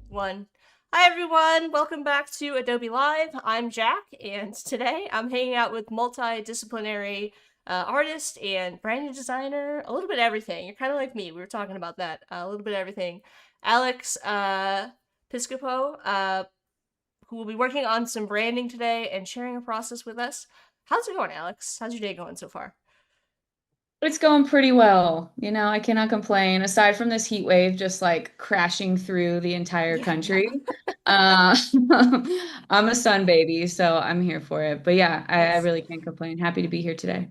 One. Hi everyone, welcome back to Adobe Live. I'm Jack, and today I'm hanging out with multidisciplinary artist and brand new designer, a little bit of everything. You're kind of like me. We were talking about that. A little bit of everything. Alex Piscopo, who will be working on some branding today and sharing a process with us. How's it going, Alex? How's your day going so far? It's going pretty well. I cannot complain. Aside from this heat wave just like crashing through the entire Yeah. country. I'm a sun baby, so I'm here for it. But yeah, I Nice. really can't complain. Happy to be here today.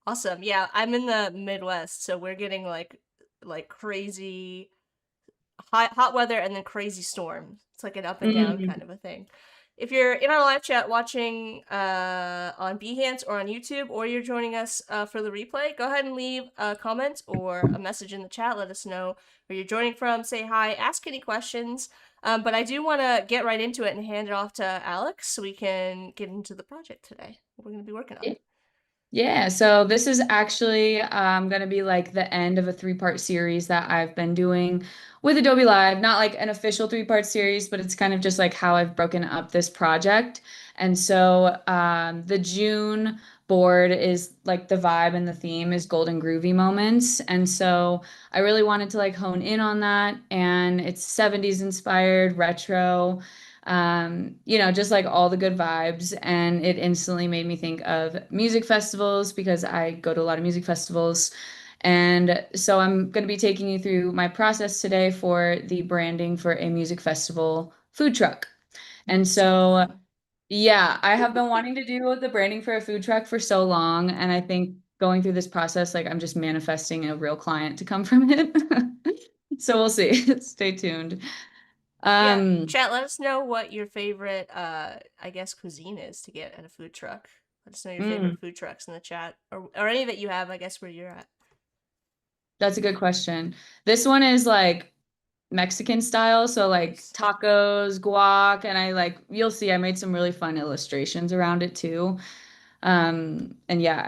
Awesome. Yeah, I'm in the Midwest, so we're getting like crazy hot weather and then crazy storms. It's like an up and down Mm. kind of a thing. If you're in our live chat watching on Behance or on YouTube, or you're joining us for the replay, go ahead and leave a comment or a message in the chat. Let us know where you're joining from. Say hi, ask any questions. But I do want to get right into it and hand it off to Alex so we can get into the project today. What we're going to be working on. Yeah, so this is actually going to be like the end of a three-part series that I've been doing with Adobe Live. Not like an official three-part series, but it's kind of just like how I've broken up this project. And so the June board is like the vibe and the theme is golden groovy moments. And so I really wanted to like hone in on that. And it's 70s inspired, retro, just like all the good vibes. And it instantly made me think of music festivals because I go to a lot of music festivals. And so I'm going to be taking you through my process today for the branding for a music festival food truck. And So so, fun. yeah, I have been wanting to do the branding for a food truck for so long. And I think going through this process, like I'm just manifesting a real client to come from it. So we'll see. Stay tuned. Yeah, Um, chat, let us know what your favorite, I guess, cuisine is to get at a food truck. Let us know your mm. favorite food trucks in the chat, or any that you have, I guess, where you're at. That's a good question. This one is like Mexican style, so like Nice. tacos, guac, and I like you'll see I made some really fun illustrations around it too. And yeah,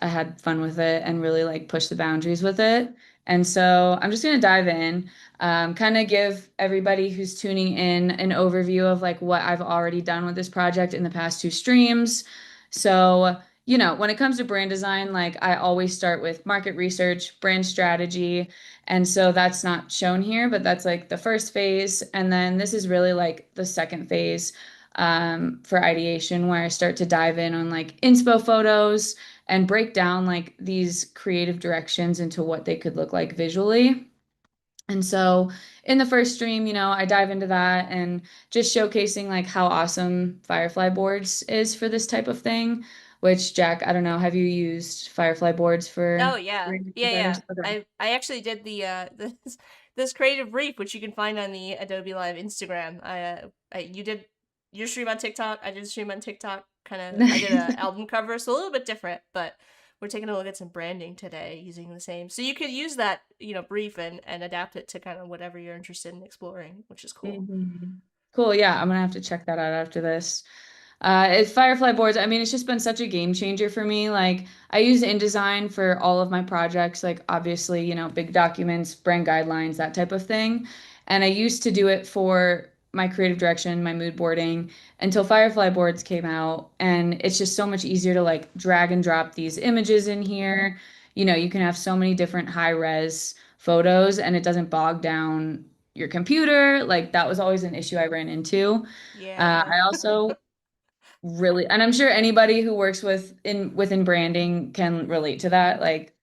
I had fun with it and really like pushed the boundaries with it. And so I'm just gonna dive in, kind of give everybody who's tuning in an overview of like what I've already done with this project in the past two streams. So, when it comes to brand design, like I always start with market research, brand strategy. And so that's not shown here, but that's like the first phase. And then this is really like the second phase for ideation, where I start to dive in on like inspo photos and break down like these creative directions into what they could look like visually. And so in the first stream, I dive into that and just showcasing like how awesome Firefly Boards is for this type of thing, which Jack, I don't know, have you used Firefly Boards Oh for yeah, brand yeah, yeah. designers? Okay. I actually did the this creative brief, which you can find on the Adobe Live Instagram. You did your stream on TikTok. I did a stream on TikTok. I did a album cover, so a little bit different, but we're taking a look at some branding today using the same. So you could use that, brief and adapt it to kind of whatever you're interested in exploring, which is cool. Mhm. Cool. Yeah, I'm gonna have to check that out after this. Firefly boards, I mean, it's just been such a game changer for me. Like, I use InDesign for all of my projects, like, obviously, big documents, brand guidelines, that type of thing. And I used to do it for my creative direction, my mood boarding, until Firefly boards came out. And it's just so much easier to like drag and drop these images in here. You can have so many different high res photos and it doesn't bog down your computer. Like, that was always an issue I ran into. Yeah. I also really, and I'm sure anybody who works within branding can relate to that. Like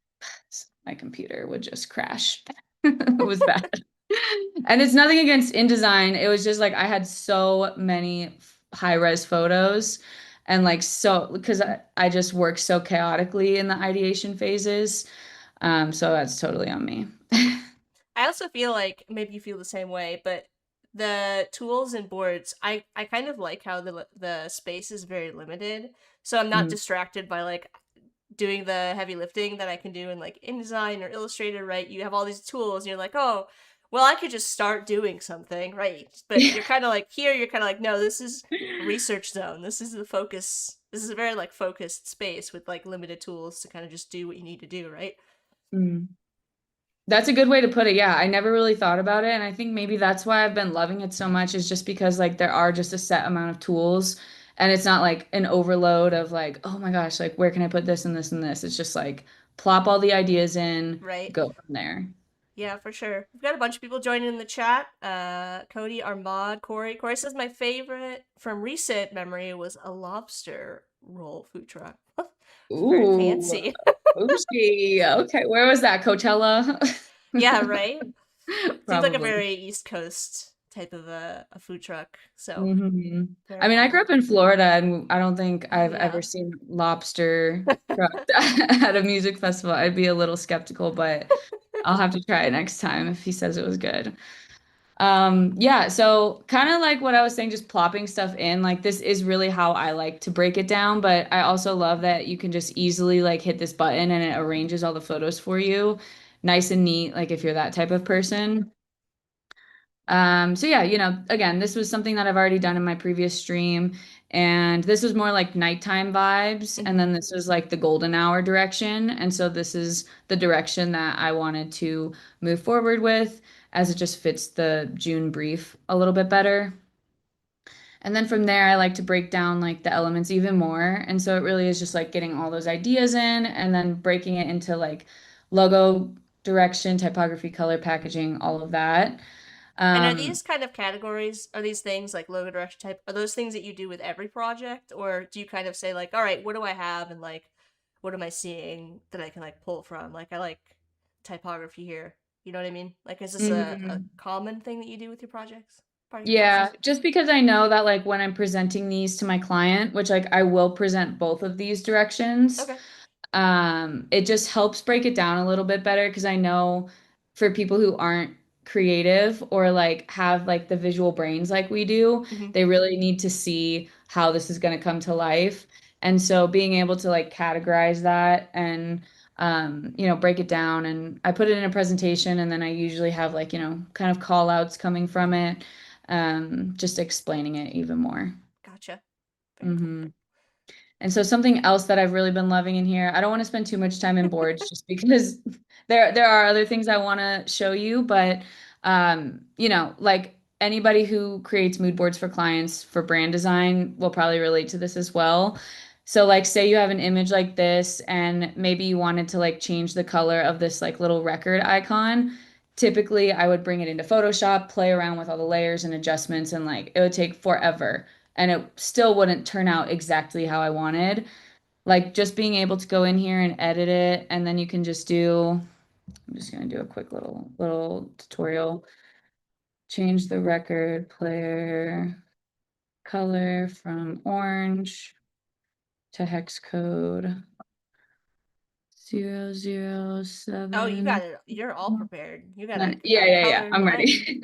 my computer would just crash. It was bad. And it's nothing against InDesign. It was just like I had so many high res photos and like so because I just work so chaotically in the ideation phases. So that's totally on me. I also feel like maybe you feel the same way, but the tools and boards, I kind of like how the space is very limited, so I'm not Mm. distracted by like doing the heavy lifting that I can do in like InDesign or Illustrator, right? You have all these tools, and you're like, oh, well, I could just start doing something, right? But you're kind of like here, you're kind of like, no, this is research zone. This is the focus. This is a very like focused space with like limited tools to kind of just do what you need to do, right? Mm. That's a good way to put it. Yeah, I never really thought about it. And I think maybe that's why I've been loving it so much is just because like there are just a set amount of tools and it's not like an overload of like, oh my gosh, like where can I put this and this and this? It's just like plop all the ideas in, Right. go from there. Yeah, for sure. We've got a bunch of people joining in the chat. Cody, Armand, Corey. Corey says my favorite from recent memory was a lobster roll food truck. Very Ooh, fancy. sushi. Okay, where was that? Coachella? Yeah, right? Seems like a Probably. very East Coast type of a food truck. So, hmm I very mean, I grew cool. up in Florida, and I don't think Oh, I've ever yeah. seen lobster trucked at a music festival. I'd be a little skeptical, but I'll have to try it next time if he says it was good. Yeah, so kind of like what I was saying, just plopping stuff in, like this is really how I like to break it down, but I also love that you can just easily like hit this button and it arranges all the photos for you, nice and neat, like if you're that type of person. So yeah, again, this was something that I've already done in my previous stream, and this was more like nighttime vibes, and Hmm. then this was like the golden hour direction, and so this is the direction that I wanted to move forward with, as it just fits the June brief a little bit better. And then from there, I like to break down like the elements even more, and so it really is just like getting all those ideas in, and then breaking it into like logo direction, typography, color, packaging, all of that. And are Um, these kind of categories, are these things like logo direction type, are those things that you do with every project? Or do you kind of say, like, all right, what do I have? And like, what am I seeing that I can like pull from? Like, I like typography here. You know what I mean? Like, is this a mhm. common thing that you do with your projects? Part of your Yeah, process? just because I know that like when I'm presenting these to my client, which like I will present both of these directions, Okay. it just helps break it down a little bit better because I know for people who aren't creative or like have like the visual brains like we do, Hmm. they really need to see how this is going to come to life. And so being able to like categorize that and break it down and I put it in a presentation and then I usually have like, kind of call outs coming from it, just explaining it even more. Gotcha. Very cool. hmm and so something else that I've really been loving in here, I don't want to spend too much time in boards just because there are other things I want to show you, but like anybody who creates mood boards for clients for brand design will probably relate to this as well. So like say you have an image like this and maybe you wanted to like change the color of this like little record icon. Typically, I would bring it into Photoshop, play around with all the layers and adjustments, and like it would take forever and it still wouldn't turn out exactly how I wanted. Like just being able to go in here and edit it, and then you can just I'm just gonna do a quick little tutorial. Change the record player color from orange to hex code 007. Oh, you got it. You're all prepared. You got Yeah, a yeah, yeah. color I'm mind. ready.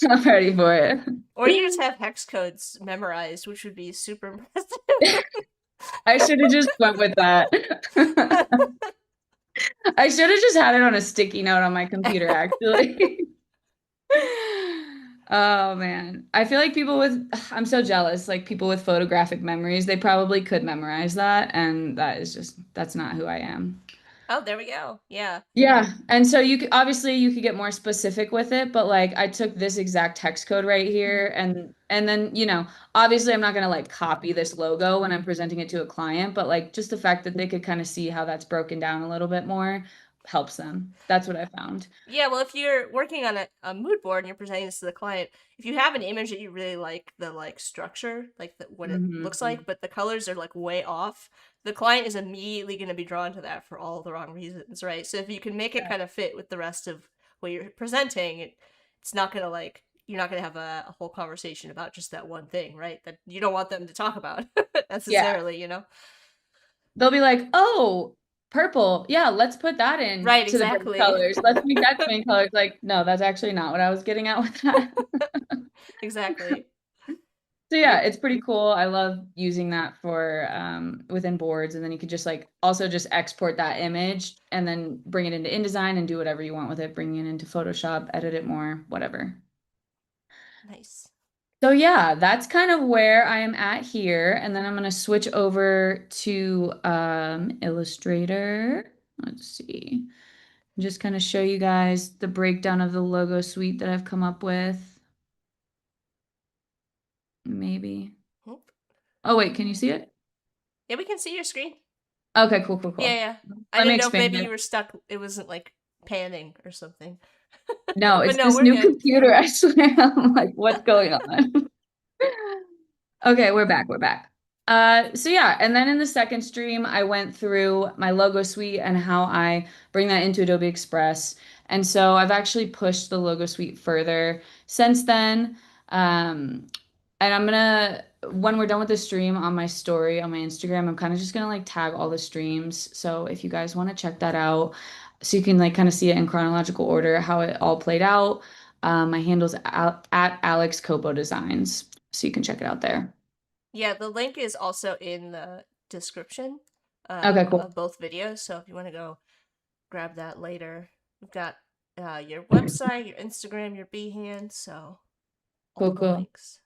I'm ready for it. Or you just have hex codes memorized, which would be super impressive. I should have just went with that. I should have just had it on a sticky note on my computer, actually. Oh man. I feel like I'm so jealous, like people with photographic memories, they probably could memorize that, and that's not who I am. Oh, there we go. Yeah. Yeah, and so you could get more specific with it, but like I took this exact text code right Mhm. here and then, obviously I'm not gonna like copy this logo when I'm presenting it to a client, but like just the fact that they could kind of see how that's broken down a little bit more helps them. That's what I found. Yeah, well, if you're working on a mood board and you're presenting this to the client, if you have an image that you really like the like structure, like what it looks hmm like, but the colors are like way off, the client is immediately going to be drawn to that for all the wrong reasons, right? So if you can make it kind of fit with the rest of what you're presenting, it's not going to like you're not going to have a whole conversation about just that one thing, right? That you don't want them to talk about Yeah. necessarily, you know? They'll be like, "Oh, purple. Yeah, let's put that in Right, to the base exactly. colors. Let's make that the main colors." Like, no, that's actually not what I was getting at with that. Exactly. So yeah, Very it's pretty cool. I love using that for within boards, and then you could just like also just export that image and then bring it into InDesign and do whatever you want with it. Bring it into Photoshop, edit it more, whatever. nice. So yeah, that's kind of where I am at here, and then I'm gonna switch over to Illustrator. Let's see. just kind of show you guys the breakdown of the logo suite that I've come up with. Maybe. Oop. Oh, wait, can you see it? Yeah, we can see your screen. Okay, cool, cool, Yeah, cool. yeah. I Let me didn't know if expand maybe you it. were stuck. It wasn't like panning or something. No, But it's no, this we're new good. computer. I swear. I'm like, what's going on? Okay, we're back. We're back. So yeah, and then in the second stream, I went through my logo suite and how I bring that into Adobe Express. And so I've actually pushed the logo suite further since then. Um, and I'm gonna, when we're done with the stream on my story on my Instagram, I'm kind of just gonna like tag all the streams. So if you guys want to check that out, so you can like kind of see it in chronological order, how it all played out. My handle's at Alex Copo Designs. So you can check it out there. Yeah, the link is also in the description Okay, cool. of both videos. So if you want to go grab that later, we've got your website, your Instagram, your Behance, so all Cool, the cool. links.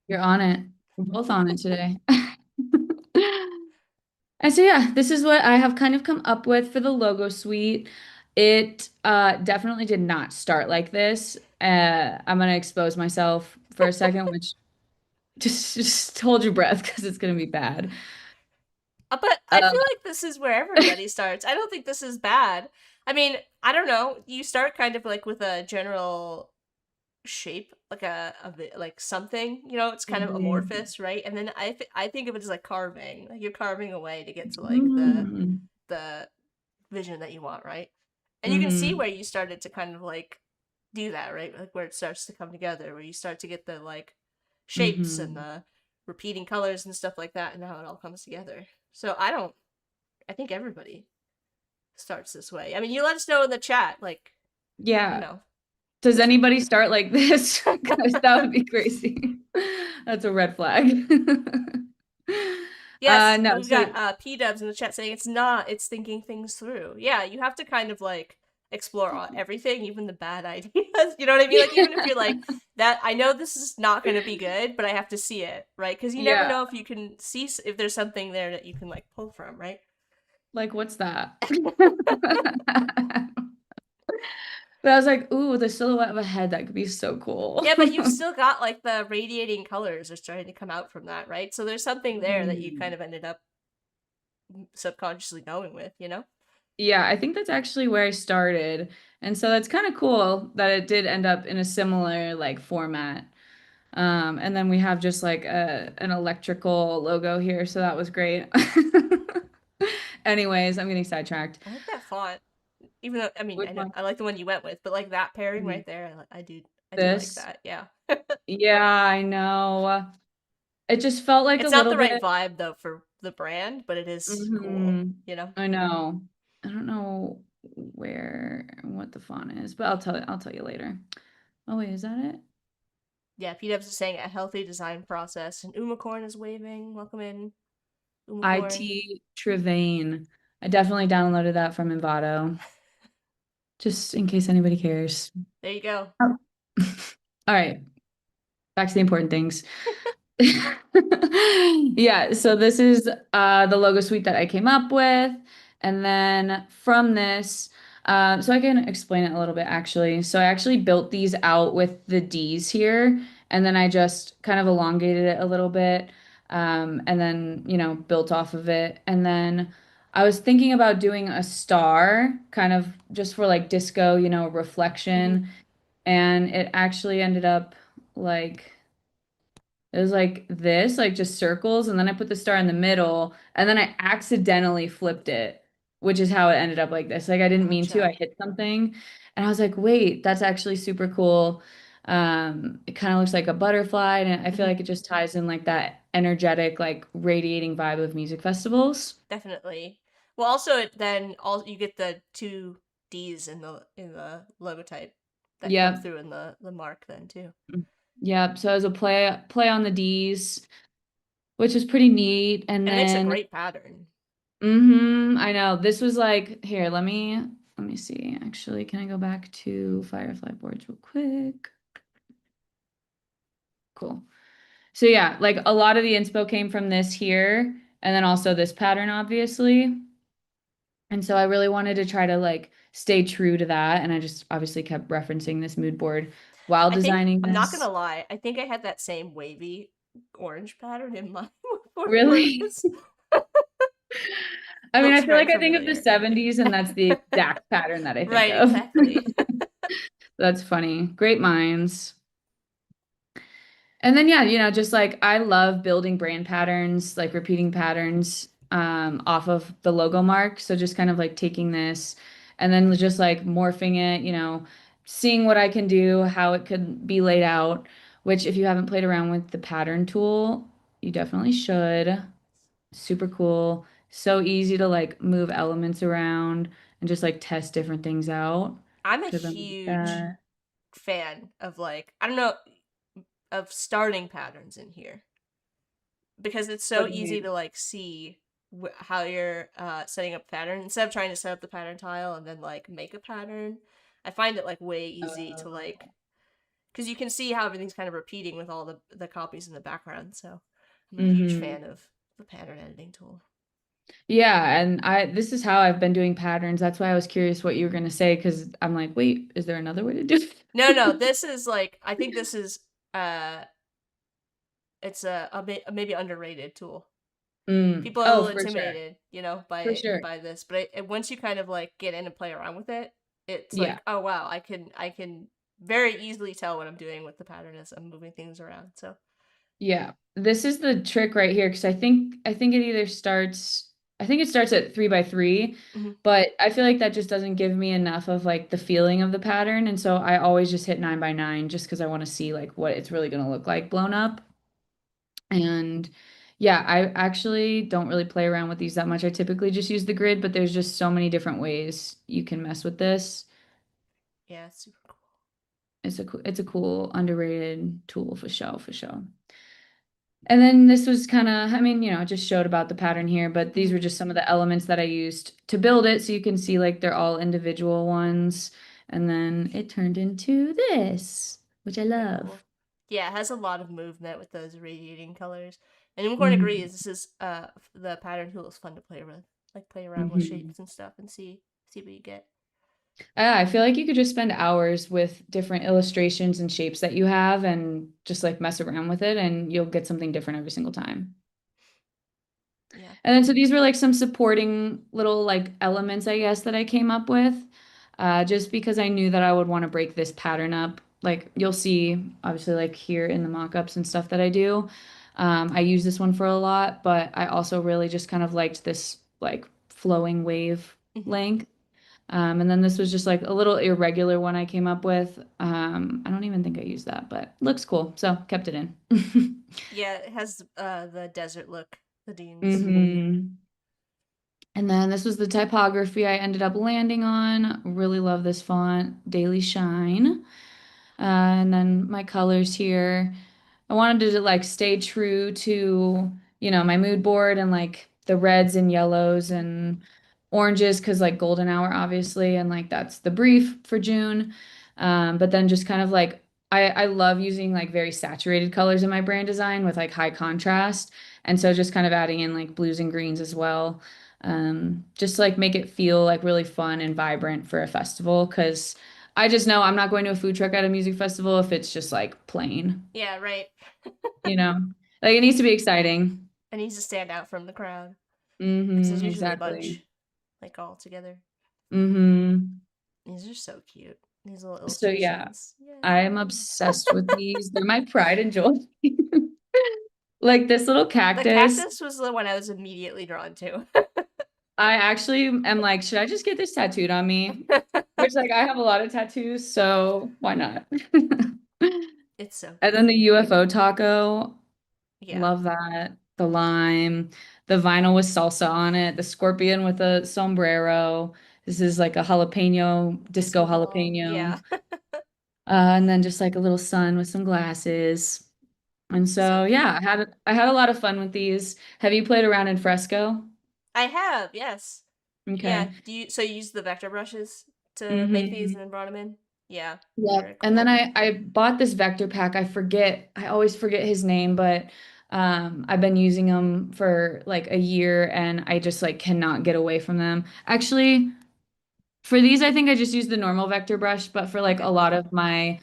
You're on it. We're both on it today. And so yeah, this is what I have kind of come up with for the logo suite. It definitely did not start like this. I'm gonna expose myself for a second, which just hold your breath because it's gonna be bad. But I Uh, feel like this is where everybody starts. I don't think this is bad. I mean, I don't know. You start kind of like with a general shape, like like something. You know, it's kind of mhm, amorphous, right? And then I think of it as like carving. Like you're carving away to get to like mhm, the vision that you want, right? And you can see mhm, where you started to kind of like do that, right? Like where it starts to come together, where you start to get the like shapes and mhm. the repeating colors and stuff like that, and how it all comes together. So I don't. I think everybody starts this way. I mean, you let us know in the chat, like you Yeah. know, Does which way. anybody start like this? Because that would be crazy. That's a red flag. Yes, No, we've got so P Dubs in the chat saying it's not. It's thinking things through. Yeah, you have to kind of like explore everything, even the bad ideas. You know what I mean? Like even if you're like that, I know this is not going to be good, but I have to see it, right? Because you never yeah, know if you can see if there's something there that you can like pull from, right? like what's that? But I was like, ooh, the silhouette of a head, that could be so cool. Yeah, but you've still got like the radiating colors are starting to come out from that, right? So there's something there that you kind Mm. of ended up subconsciously going with, you know? Yeah, I think that's actually where I started. And so that's kind of cool that it did end up in a similar like format. And then we have just like an electrical logo here, so that was great. Anyways, I'm getting sidetracked. I like that font. Even though I mean Which I know one? I like the one you went with, but like that pairing Mhm. right there, I do like This. that. Yeah. Yeah, I know. It just felt like a It's not little the right bit. vibe though for the brand, but it is cool, Hmm. you know? I know. I don't know what the font is, but I'll tell you later. Oh wait, is that it? Yeah, P-Dubs is saying a healthy design process and Umacorn is waving. Welcome in, Umacorn. IT Trevane. I definitely downloaded that from Envato, just in case anybody cares. There you go. Oh. All right, back to the important things. Yeah, so this is the logo suite that I came up with. And then from this, so I can explain it a little bit actually. So I actually built these out with the D's here, and then I just kind of elongated it a little bit, and then, built off of it. And then I was thinking about doing a star, kind of just for like disco, Hmm. reflection. And it actually ended up like it was like this, like just circles, and then I put the star in the middle, and then I accidentally flipped it, which is how it ended up like this. Like I didn't mean to, I Gotcha. hit something, and I was like, wait, that's actually super cool. It kind of looks like a butterfly, and I feel Hmm. like it just ties in like that energetic, like radiating vibe of music festivals. Definitely. Well, also then all you get the two D's in the logotype that come Yep. through in the mark then too. Yep. So as a play on the D's, which is pretty neat. And And it makes a then great pattern. I know. This was like, here, let me see. Actually, can I go back to Firefly Boards real quick? Cool. So yeah, like a lot of the inspo came from this here, and then also this pattern, obviously. And so I really wanted to try to like stay true to that. And I just obviously kept referencing this mood board while I think designing I'm not gonna this. lie. I think I had that same wavy orange pattern in mind for Really? this. I mean, I Looks feel very like I think of the familiar. 70s and that's the exact pattern that I think Right, of. exactly. That's funny. Great minds. And then yeah, just like I love building brand patterns, like repeating patterns off of the logo mark. So just kind of like taking this and then just like morphing it, seeing what I can do, how it could be laid out, which if you haven't played around with the pattern tool, you definitely should. Super cool. So easy to like move elements around and just like test different things out. I'm a Because I'm like huge that. fan of like I don't know of starting patterns in here because it's so What do you easy mean? to like see how you're setting up a pattern instead of trying to set up the pattern tile and then like make a pattern. I find it like way easy to like because you can see how everything's kind of repeating with all the copies in the background. So I'm a huge Mm-hmm. fan of the pattern editing tool. Yeah, and I this is how I've been doing patterns. That's why I was curious what you were gonna say because I'm like, wait, is there another way to do No, no, it? this is like I think this is it's a maybe underrated tool. Mm. People are a Oh, little for sure. intimidated, For sure. by this, but once you kind of like get in and play around with it, it's Yeah. like, oh wow, I can very easily tell what I'm doing with the pattern as I'm moving things around. So, Yeah. This is the trick right here because I think it either starts I think it starts at 3 by 3, mhm. but I feel like that just doesn't give me enough of like the feeling of the pattern. And so I always just hit 9 by 9 just because I want to see like what it's really gonna look like blown up. And yeah, I actually don't really play around with these that much. I typically just use the grid, but there's just so many different ways you can mess with this. Yeah, it's super cool. It's a cool underrated tool for sure, for sure. And then this was kind of, I mean, it just showed about the pattern here, but these Mhm. were just some of the elements that I used to build it. So you can see like they're all individual ones. And then it turned into this, which I Very cool. love. Yeah, it has a lot of movement with those radiating colors. And Unicorn Hmm agrees. This is the pattern tool is fun to play with, like play around with hmm shapes and stuff and see what you get. I feel like you could just spend hours with different illustrations and shapes that you have and just like mess around with it and you'll get something different every single time. Yeah. And then so these were like some supporting little like elements, I guess, that I came up with, just because I knew that I would want to break this pattern up. Like you'll see, obviously, like here in the mockups and stuff that I do. I use this one for a lot, but I also really just kind of liked this like flowing wave hmm length. And then this was just like a little irregular one I came up with. I don't even think I used that, but looks cool, so kept it in. Yeah, it has the desert look, the dunes. hmm And then this was the typography I ended up landing on. Really love this font, Daily Shine. And then my colors here. I wanted to like stay true to, my mood board and like the reds and yellows Mhm. and oranges because like golden hour obviously and like that's the brief for June. But then just kind of like I love using like very saturated colors in my brand design with like high contrast. And so just kind of adding in like blues and greens as well. Just to like make it feel like really fun and vibrant for a festival because I just know I'm not going to a food truck at a music festival if it's just like plain, Yeah, right. you know? Like it needs to be exciting. It needs to stand out from the crowd because there's usually a Exactly. bunch like all together. hmm These are so cute. These little So yeah, illustrations. I'm Yay. obsessed with these. They're my pride and joy. Like this little The cactus. cactus was the one I was immediately drawn to. I actually am like, should I just get this tattooed on me? Which like I have a lot of tattoos, so why not? It's so And then the cute. UFO taco. Yeah, Love that. The lime, the vinyl with salsa on it, the scorpion with a sombrero. This is like a jalapeno, disco disco ball. jalapeno. Yeah, And then just like a little sun with some glasses. And so so yeah, cute. I had a lot of fun with these. Have you played around in fresco? I have, yes. Yeah, Okay. do you so you use the vector brushes to make these Mm-hmm. and then brought them in? Yeah, Yep. very And then cool. I bought this vector pack. I always forget his name, but I've been using them for like a year and I just like cannot get away from them. Actually, for these, I think I just use the normal vector brush, but for like a Okay. lot of my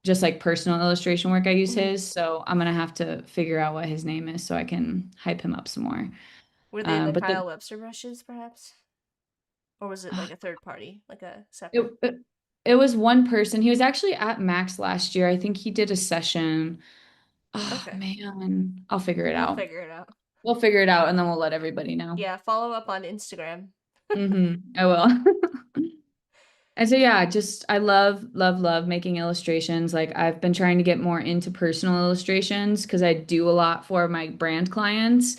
just like personal illustration work, I use Hmm. his. So I'm gonna have to figure out what his name is so I can hype him up some more. Were they the But the Kyle Webster brushes, perhaps? Or was it like a third party, like a it, separate? it it was one person. He was actually at Max last year. I think he did a session. Oh Okay. man, I'll figure it We'll out. figure it out. We'll figure it out and then we'll let everybody know. Yeah, follow up on Instagram. I will. And so yeah, just I love, love, love making illustrations. Like I've been trying to get more into personal illustrations because I do a lot for my brand clients.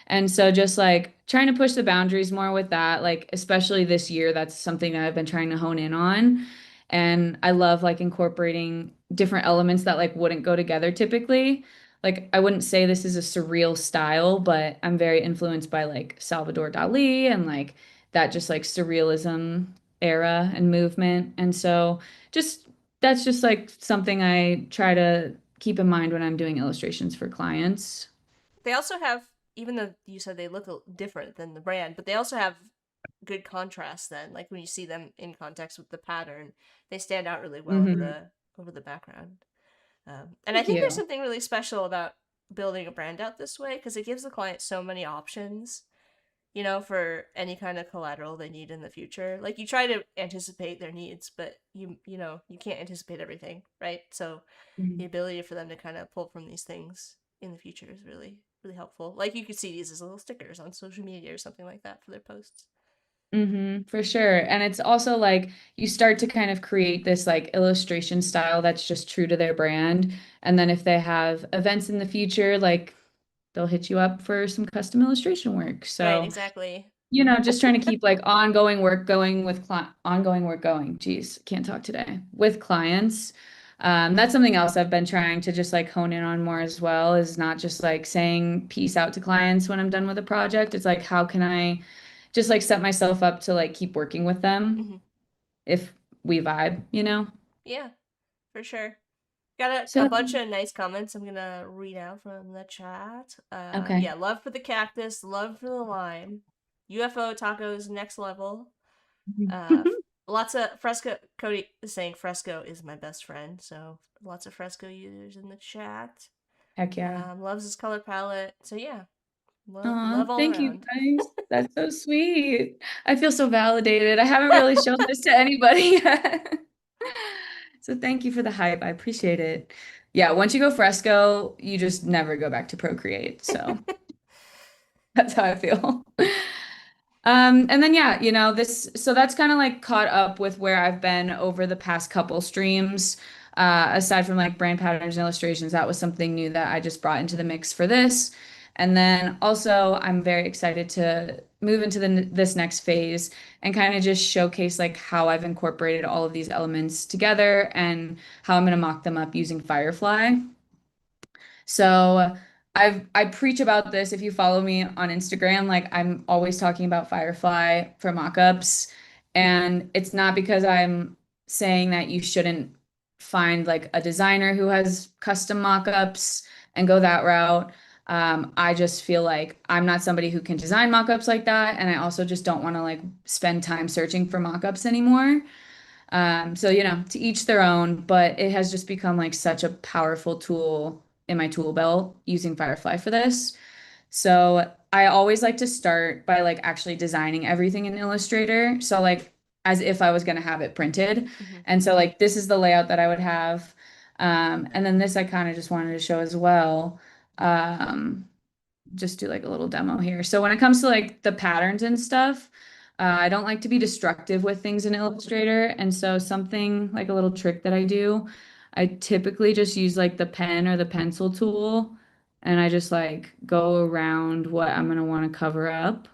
And so just like trying to push the boundaries more with that, like especially this year, that's something that I've been trying to hone in on. And I love like incorporating different elements that like wouldn't go together typically. Like I wouldn't say this is a surreal style, but I'm very influenced by like Salvador Dali and like that just like surrealism era and movement. And so just that's just like something I try to keep in mind when I'm doing illustrations for clients. They also have, even though you said they look different than the brand, but they also have good contrast then. Like when you see them in context with the pattern, they stand out really well Hmm. over the background. And I Thank think there's you. something really special about building a brand out this way because it gives the client so many options, for any kind of collateral they need in the future. Like you try to anticipate their needs, but you can't anticipate everything, right? So the Mhm. ability for them to kind of pull from these things in the future is really really helpful. Like you could see these as little stickers on social media or something like that for their posts. For sure. And it's also like you start to kind of create this like illustration style that's just true to their brand. And then if they have events in the future, like they'll hit you up for some custom illustration work. Right, So, exactly. just trying to keep like ongoing work going with ongoing work going. Geez, can't talk today with clients. That's something else I've been trying to just like hone in on more as well, is not just like saying peace out to clients when I'm done with a project. It's like, how can I just like set myself up to like keep working with them Hmm. if we vibe? Yeah, for sure. Got a So, bunch of nice comments I'm gonna read out from the chat. okay. Yeah, love for the cactus, love for the lime. UFO tacos next level. Lots of fresco. Cody is saying fresco is my best friend, so lots of fresco users in the chat. Heck yeah. Loves his color palette. So yeah, Aw, love all thank you around. guys. That's so sweet. I feel so validated. I haven't really shown this to anybody yet. So thank you for the hype. I appreciate it. Yeah, once you go fresco, you just never go back to Procreate. So that's how I feel. And then yeah, so that's kind of like caught up with where I've been over the past couple streams. Aside from like brand patterns and illustrations, that was something new that I just brought into the mix for this. And then also, I'm very excited to move into this next phase and kind of just showcase like how I've incorporated all of these elements together and how I'm going to mock them up using Firefly. So I preach about this. If you follow me on Instagram, like I'm always talking about Firefly for mockups. And it's not because I'm saying that you shouldn't find like a designer who has custom mockups and go that route. I just feel like I'm not somebody who can design mockups like that. And I also just don't want to like spend time searching for mockups anymore. So, to each their own, but it has just become like such a powerful tool in my tool belt using Firefly for this. So I always like to start by like actually designing everything in Illustrator. So like as if I was going to have it printed. Hmm. And so like this is the layout that I would have. And then this I kind of just wanted to show as well. Um, just do like a little demo here. So when it comes to like the patterns and stuff, I don't like to be destructive with things in Illustrator. And so something like a little trick that I do, I typically just use like the pen or the pencil tool and I just like go around what I'm gonna want to cover up.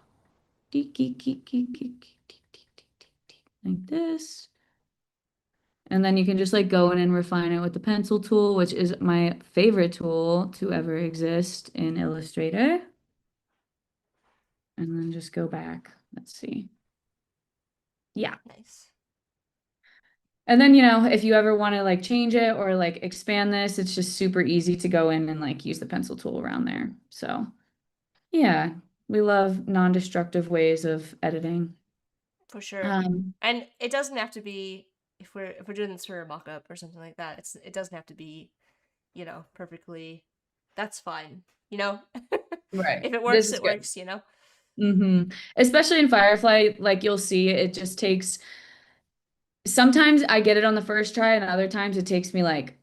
Like this. And then you can just like go in and refine it with the pencil tool, which is my favorite tool to ever exist in Illustrator. And then just go back. Let's see. Yeah. Nice. And then, if you ever want to like change it or like expand this, it's just super easy to go in and like use the pencil tool around there. So, yeah, we love non-destructive ways of editing. For sure. Um, And it doesn't have to be if we're doing this for a mock-up or something like that. It doesn't have to be, perfectly. That's fine. You know, right. if it This works, is it good. works. You know. Especially in Firefly, like you'll see, it just takes sometimes I get it on the first try, and other times it takes me like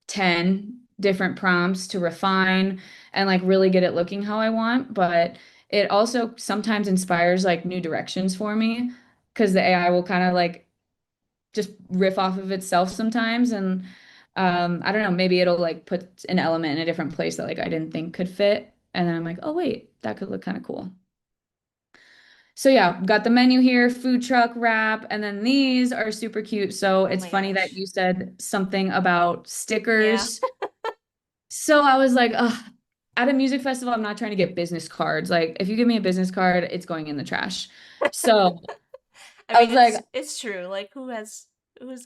10 different prompts to refine and like really get it looking how I want. But it also sometimes inspires like new directions for me because the AI will kind of like just riff off of itself sometimes. And I don't know, maybe it'll like put an element in a different place that like I didn't think could fit. And then I'm like, oh, wait, that could look kind of cool. So yeah, got the menu here, food truck wrap, and then these are super cute. So Oh it's my funny that gosh. you said something about Yeah. stickers. So I was like, ugh, at a music festival, I'm not trying to get business cards. Like, if you give me a business card, it's going in the trash. So I I mean, was like, it's true. Like, who's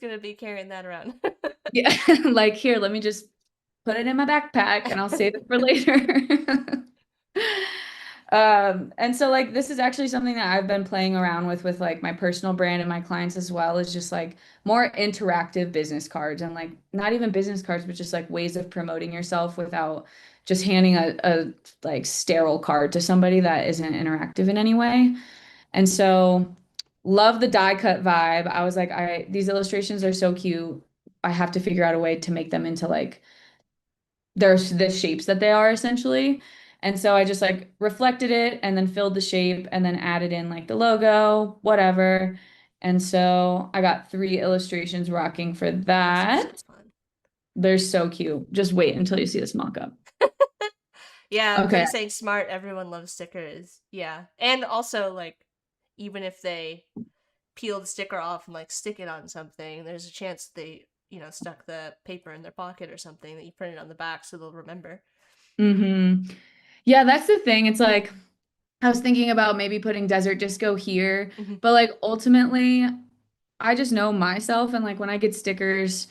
gonna be carrying that around? yeah, like here, let me just put it in my backpack and I'll save it for later. And so like this is actually something that I've been playing around with like my personal brand and my clients as well, is just like more interactive business cards, and like not even business cards, but just like ways of promoting yourself without just handing a like sterile card to somebody that isn't interactive in any way. And so love the die cut vibe. I was like, these illustrations are so cute. I have to figure out a way to make them into like there's the shapes that they are essentially. And so I just like reflected it and then filled the shape and then added in like the logo, whatever. And so I got 3 illustrations rocking for Those are so that. fun. They're so cute. Just wait until you see this mock-up. Yeah, Okay. pretty saying smart. Everyone loves stickers. Yeah, and also like, even if they peel the sticker off and like stick it on something, there's a chance they stuck the paper in their pocket or something that you printed on the back, so they'll remember. Yeah, that's the thing. It's like I was thinking about maybe putting Desert Disco here, Hmm. but like ultimately, I just know myself, and like when I get stickers,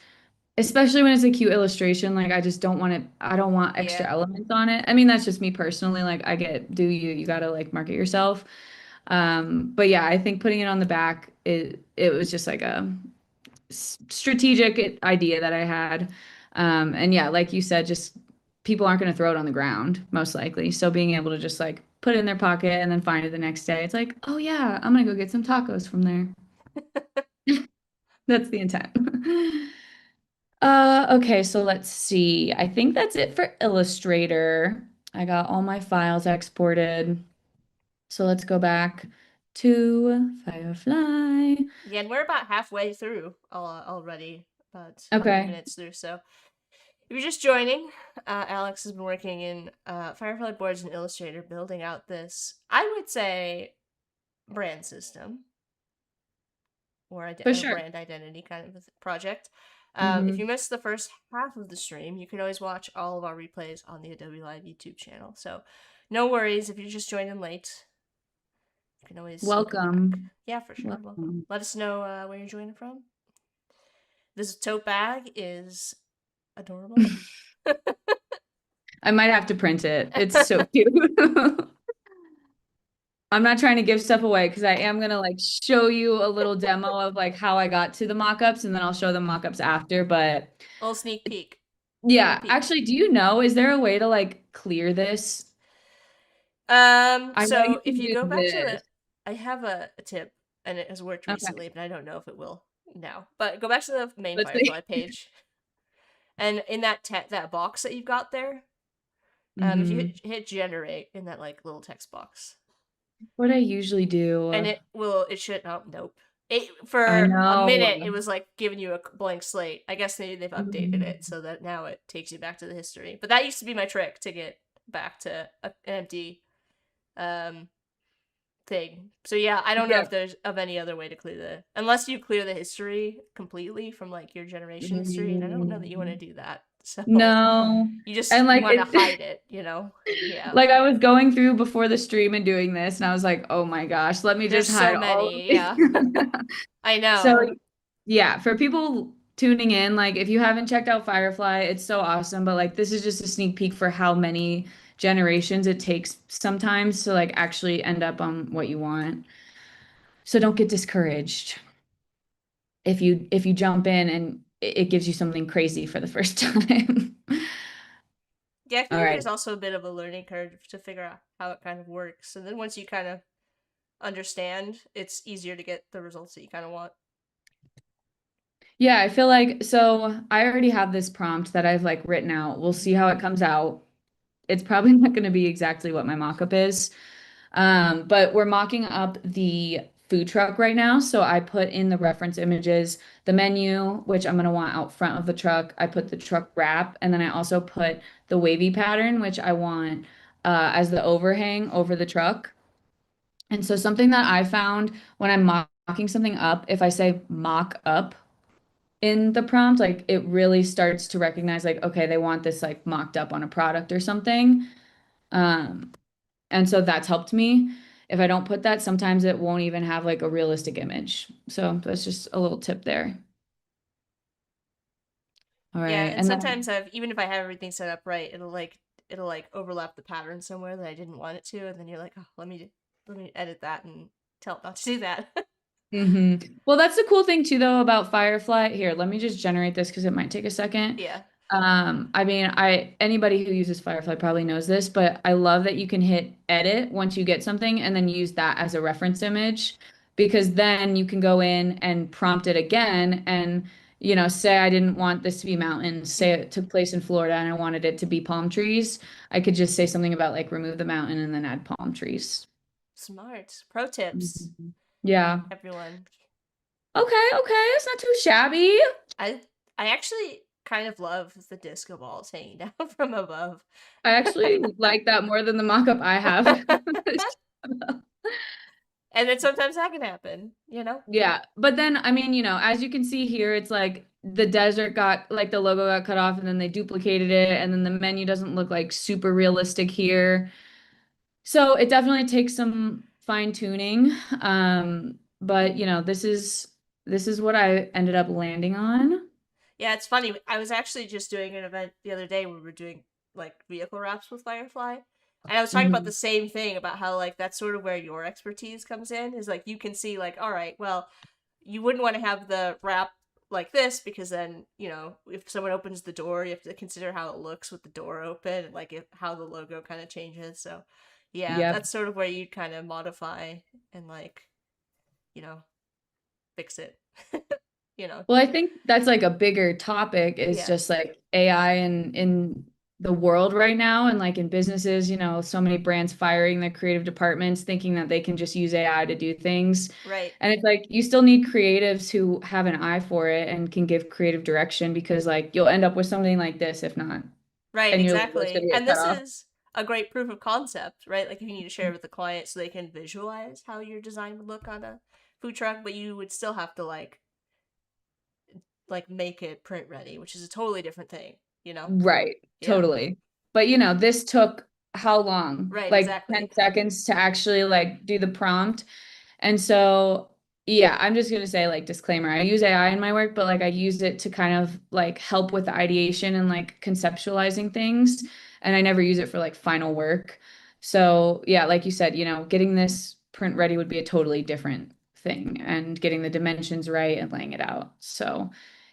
especially when it's a cute illustration, like I just don't want it, I don't want extra Yeah. elements on it. I mean, that's just me personally. Like I get, do you gotta like market yourself. But yeah, I think putting it on the back, it was just like a strategic idea that I had. And yeah, like you said, just people aren't going to throw it on the ground, most likely. So being able to just like put it in their pocket and then find it the next day, it's like, oh yeah, I'm going to go get some tacos from there. That's the intent. Okay, so let's see. I think that's it for Illustrator. I got all my files exported. So let's go back to Firefly. Yeah, and we're about halfway through already, about 20 Okay, minutes through. So if you're just joining, Alex has been working in Firefly Boards and Illustrator, building out this, I would say, brand system or for a sure. brand identity kind of a project. If you Hmm. missed the first half of the stream, you can always watch all of our replays on the Adobe Live YouTube channel. So no worries if you're just joining late. You can always go back. Welcome. Yeah, for sure. Welcome. Welcome. Let us know where you're joining from. This tote bag is adorable. I might have to print it. It's so cute. I'm not trying to give stuff away because I am gonna like show you a little demo of like how I got to the mockups, and then I'll show the mockups after. But Little sneak peek. Little yeah, peek. actually, do you know, is there a way to like clear this? I know you So if can you do go back to this. the, I have a tip, and it has worked Okay, recently, but I don't know if it will now. But go back to the main let's see. Firefly page, and in that box that you've got there, if you Hmm. hit generate in that like little text box, What I usually and do, it should, oh nope. I For a minute it know. was like giving you a blank slate. I guess maybe they've updated Mhm. it so that now it takes you back to the history. But that used to be my trick to get back to an empty um thing. So yeah, I don't know Yeah. if there's of any other way to clear unless you clear the history completely from like your generation history, and I don't know that you want to Mm. do that. So No. you just And like want to it hide it. Yeah. like I was going through before the stream and doing this, and I was like, oh my gosh, let me There's just hide so all of many, these. yeah. I So know. Yeah, for people tuning in, like if you haven't checked out Firefly, it's so awesome, but like this is just a sneak peek for how many generations it takes sometimes to like actually end up on what you want. So don't get discouraged if you jump in and it gives you something crazy for the first time. Yeah, I feel All like right. there's also a bit of a learning curve to figure out how it kind of works. And then once you kind of understand, it's easier to get the results that you kind of want. Yeah, I feel like so I already have this prompt that I've like written out. We'll see how it comes out. It's probably not going to be exactly what my mockup is. But we're mocking up the food truck right now. So I put in the reference images, the menu, which I'm going to want out front of the truck. I put the truck wrap, and then I also put the wavy pattern, which I want as the overhang over the truck. And so something that I found when I'm mocking something up, if I say mock up in the prompt, like it really starts to recognize like, okay, they want this like mocked up on a product or something. Um, and so that's helped me. If I don't put that, sometimes it won't even have like a realistic image. So that's just a little tip there. All Yeah, right. and And then, sometimes I've even if I have everything set up right, it'll like overlap the pattern somewhere that I didn't want it to, and then you're like, oh, let me edit that and tell it not to do that. Well, that's the cool thing too, though, about Firefly. Here, let me just generate this because it might take a second. Yeah, I mean, I anybody who uses Firefly probably knows this, but I love that you can hit edit once you get something and then use that as a reference image because then you can go in and prompt it again and say I didn't want this to be mountains, say it took place in Florida and I wanted it to be palm trees. I could just say something about like remove the mountain and then add palm trees. smart. Pro tips, Mhm. Yeah. everyone. Okay, okay, it's not too shabby. I I actually kind of love the disco balls hanging down from above. I actually like that more than the mock-up I have. And then sometimes that can happen. Yeah, but then I mean, as you can see here, it's like the desert got like the logo got cut off and then they duplicated it and then the menu doesn't look like super realistic here. So it definitely takes some fine tuning. But this is what I ended up landing on. Yeah, it's funny. I was actually just doing an event the other day where we were doing like vehicle wraps with Firefly. And I was talking about the Mhm. same thing about how like that's sort of where your expertise comes in is like you can see like all right, well, you wouldn't want to have the wrap like this because then, if someone opens the door, you have to consider how it looks with the door open and like how the logo kind of changes. So, yeah, Yep. that's sort of where you kind of modify and like, you know, fix it. you know. Well, I think that's like a bigger topic is Yeah. just like AI in the world right now and like in businesses, so many brands firing their creative departments thinking that they can just use AI to do things. Right. And it's like you still need creatives who have an eye for it and can give creative direction because like you'll end up with something like this if not. Right, And your logo's exactly. gonna get And cut this off. is a great proof of concept, right? Like if you need to share with the client so they can visualize how your design would look on a food truck, but you would still have to like make it print ready, which is a totally different thing. Right, Yeah. totally. But this took how long? Right, Like 10 exactly. seconds to actually like do the prompt. And so, yeah, I'm just gonna say like disclaimer. I use AI in my work, but like I use it to kind of like help with the ideation and like conceptualizing things. And I never use it for like final work. So yeah, like you said, getting this print ready would be a totally different thing and getting the dimensions right and laying it out. So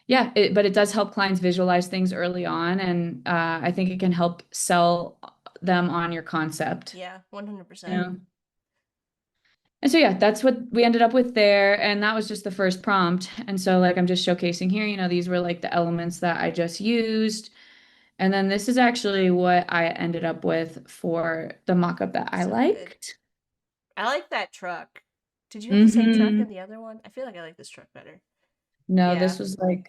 yeah, but it does help clients visualize things early on, and I think it can help sell them on your concept. Yeah, You 100%. know? And so yeah, that's what we ended up with there. And that was just the first prompt. And so like I'm just showcasing here, these were like the elements that I just used. And then this is actually what I ended up with for the mock-up that I So good. liked. I like that truck. Did you have the same truck in Hmm. the other one? I feel like I like this truck better. No, Yeah. this was like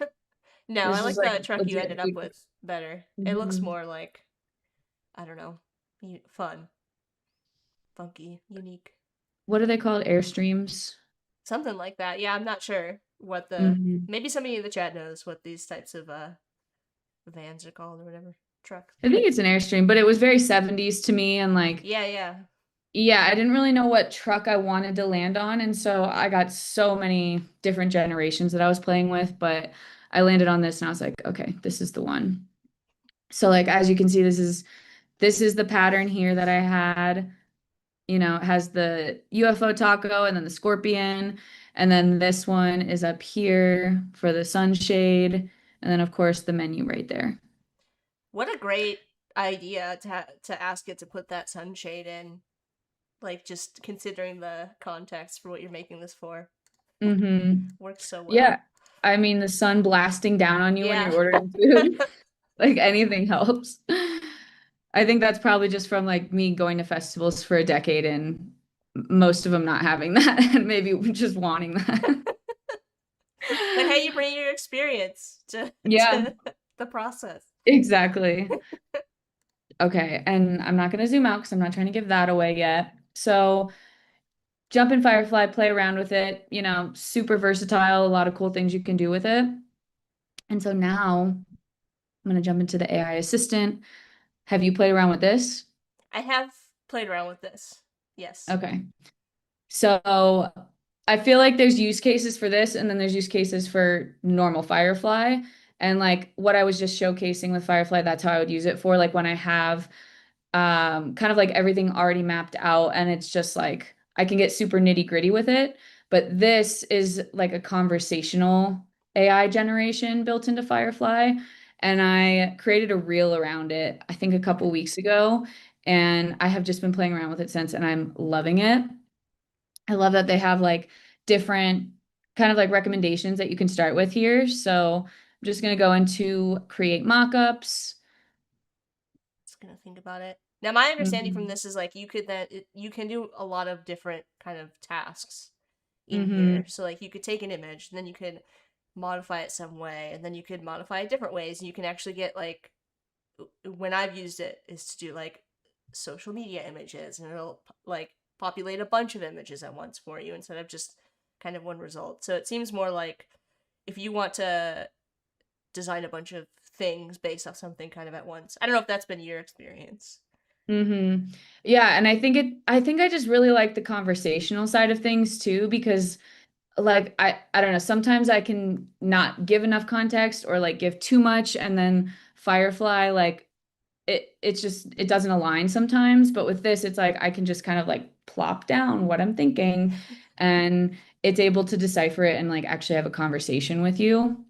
No, I this was like like the truck you legit ended up food. with better. It looks Mhm. more like, I don't know, fun, funky, unique. What are they called? Airstreams. Something like that. Yeah, I'm not sure what the Hmm. maybe somebody in the chat knows what these types of vans are called or whatever. Trucks. I think it's an Airstream, but it was very 70s to me and like Yeah, yeah. yeah, I didn't really know what truck I wanted to land on. And so I got so many different generations that I was playing with, but I landed on this and I was like, okay, this is the one. So like as you can see, this is the pattern here that I had. It has the UFO taco and then the scorpion. And then this one is up here for the sunshade. And then of course the menu right there. What a great idea to ask it to put that sunshade in. Like just considering the context for what you're making this for. Mm-hmm. Works so Yeah. well. I mean, the sun blasting down on you when Yeah. you're ordering food, like anything helps. I think that's probably just from like me going to festivals for a decade and most of them not having that and maybe just wanting that. But hey, you bring your experience to Yeah, to the process. exactly. Okay, and I'm not going to zoom out because I'm not trying to give that away yet. So, jump in Firefly, play around with it, super versatile, a lot of cool things you can do with it. And so now I'm going to jump into the AI assistant. Have you played around with this? I have played around with this. Yes. Okay. So I feel like there's use cases for this, and then there's use cases for normal Firefly. And like what I was just showcasing with Firefly, that's how I would use it for. Like when I have kind of like everything already mapped out, and it's just like I can get super nitty gritty with it. But this is like a conversational AI generation built into Firefly. And I created a reel around it, I think a couple weeks ago. And I have just been playing around with it since, and I'm loving it. I love that they have like different kind of like recommendations that you can start with here. So I'm just going to go into create mockups. Just gonna think about it. Now, my understanding from Mm-hmm. this is like you can do a lot of different kind of tasks in Mm-hmm. here. So like you could take an image and then you could modify it some way, and then you could modify it different ways, and you can actually get like when I've used it is to do like social media images, and it'll like populate a bunch of images at once for you instead of just kind of one result. So it seems more like if you want to design a bunch of things based off something kind of at once. I don't know if that's been your experience. Mm-hmm. Yeah, and I think I just really like the conversational side of things too, because like I don't know, sometimes I can not give enough context or like give too much, and then Firefly like it's just it doesn't align sometimes. But with this, it's like I can just kind of like plop down what I'm thinking, and it's able to decipher it and like actually have a conversation with you.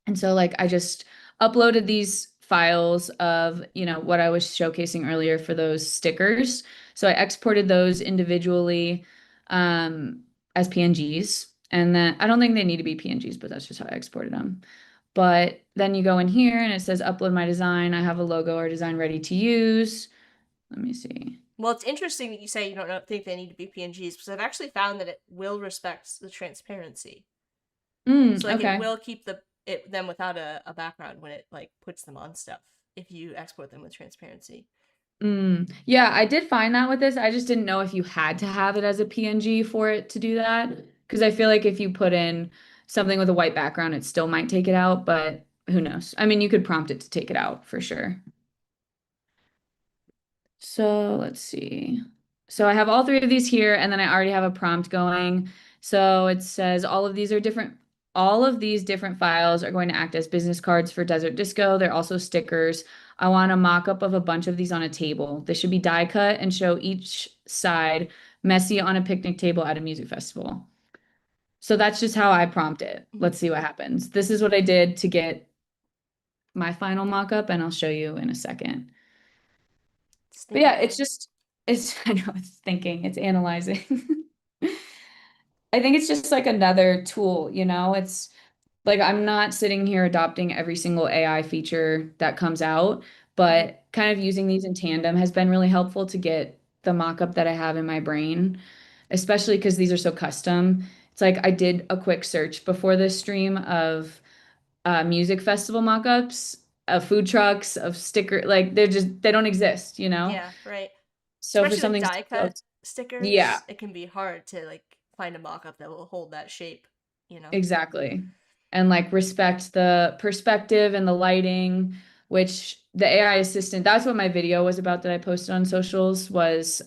And so like I just uploaded these files of, what I was showcasing earlier for those stickers. So I exported those individually as PNGs. And then I don't think they need to be PNGs, but that's just how I exported them. But then you go in here and it says upload my design. I have a logo or design ready to use. Let me see. Well, it's interesting that you say you don't think they need to be PNGs because I've actually found that it will respect the transparency. So like it Okay. will keep them without a background when it like puts them on stuff if you export them with transparency. Yeah, I did find that with this. I just didn't know if you had to have it as a PNG for it to do that. Because I feel like if you put in something with a white background, it still might take it out, but who knows? I mean, you could prompt it to take it out for sure. So let's see. So I have all three of these here, and then I already have a prompt going. So it says all of these different files are going to act as business cards for Desert Disco. They're also stickers. I want a mock-up of a bunch of these on a table. They should be die cut and show each side messy on a picnic table at a music festival. So that's just how I prompt it. Mm-hmm. Let's see what happens. This is what I did to get my final mock-up, and I'll show you in a second. Just But thinking yeah, about it. I know it's thinking, it's analyzing. I think it's just like another tool, It's like I'm not sitting here adopting every single AI feature that comes out, Mm-hmm. but kind of using these in tandem has been really helpful to get the mock-up that I have in my brain, especially because these are so custom. It's like I did a quick search before this stream of music festival mock-ups, of food trucks, of sticker, like they don't exist. Yeah, right. So for Especially with something die so cut yeah, stickers, it can be hard to like find a mock-up that will hold that shape, you know? exactly. And like respect the perspective and the lighting. which the AI assistant, that's what my video was about that I posted on socials was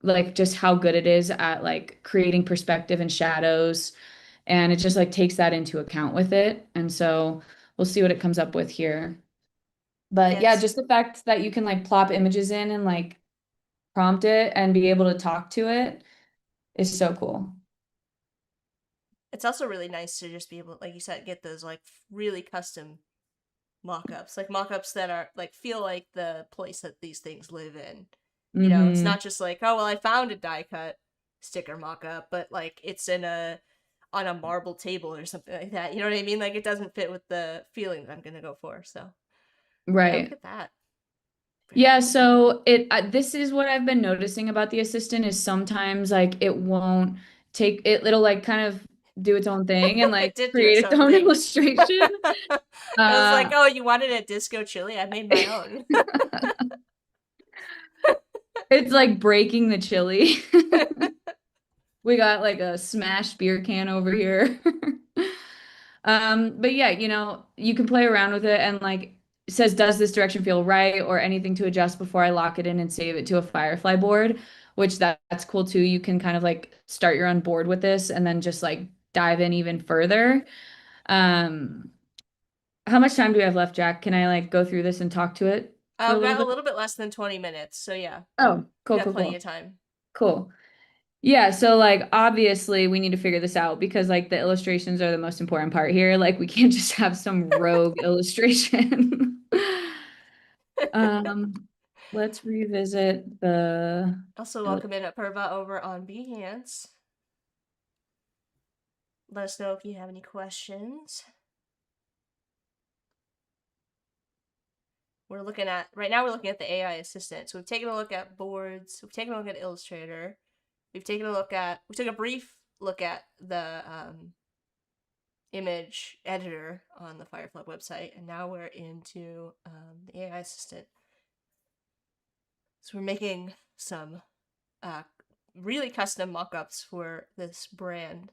like just how good it is at like creating perspective and shadows. And it just like takes that into account with it. And so we'll see what it comes up with here. But Yeah, yeah, just the fact that you can like plop images in and like prompt it and be able to talk to it is so cool. it's also really nice to just be able, like you said, get those like really custom mock-ups, like mock-ups that are like feel like the place that these things live in. You know, it's Mm-hmm. not just like, oh well, I found a die cut sticker mock-up, but like it's in a on a marble table or something like that. You know what I mean? Like it doesn't fit with the feeling that I'm gonna go for. So yeah, look Right. at that. Very Yeah, cool. so this is what I've been noticing about the assistant is sometimes like it won't take it'll like kind of do its own thing and It like did do its create its own own thing. illustration. I was like, Uh oh, you wanted a disco chili? I made my own. it's like breaking the chili. We got like a smashed beer can over here. But yeah, you can play around with it and like it says, does this direction feel right or anything to adjust before I lock it in and save it to a Firefly board, which that's cool too. You can kind of like start your own board with this and then just like dive in even further. Um, how much time do we have left, Jack? Can I like go through this and talk to it for a I've little got a bit? little bit less than 20 minutes, so yeah, Oh, we cool, got cool, plenty cool. of time. Cool. Yeah, so like obviously we need to figure this out because like the illustrations are the most important part here. Like we can't just have some rogue illustration. Um, let's revisit the Also, welcome in at Perva over on Behance. Let us know if you have any questions. We're looking at right now. We're looking at the AI assistant. So we've taken a look at boards. We've taken a look at Illustrator. We took a brief look at the image editor on the Firefly website, and now we're into the AI assistant. So we're making some uh, really custom mock-ups for this brand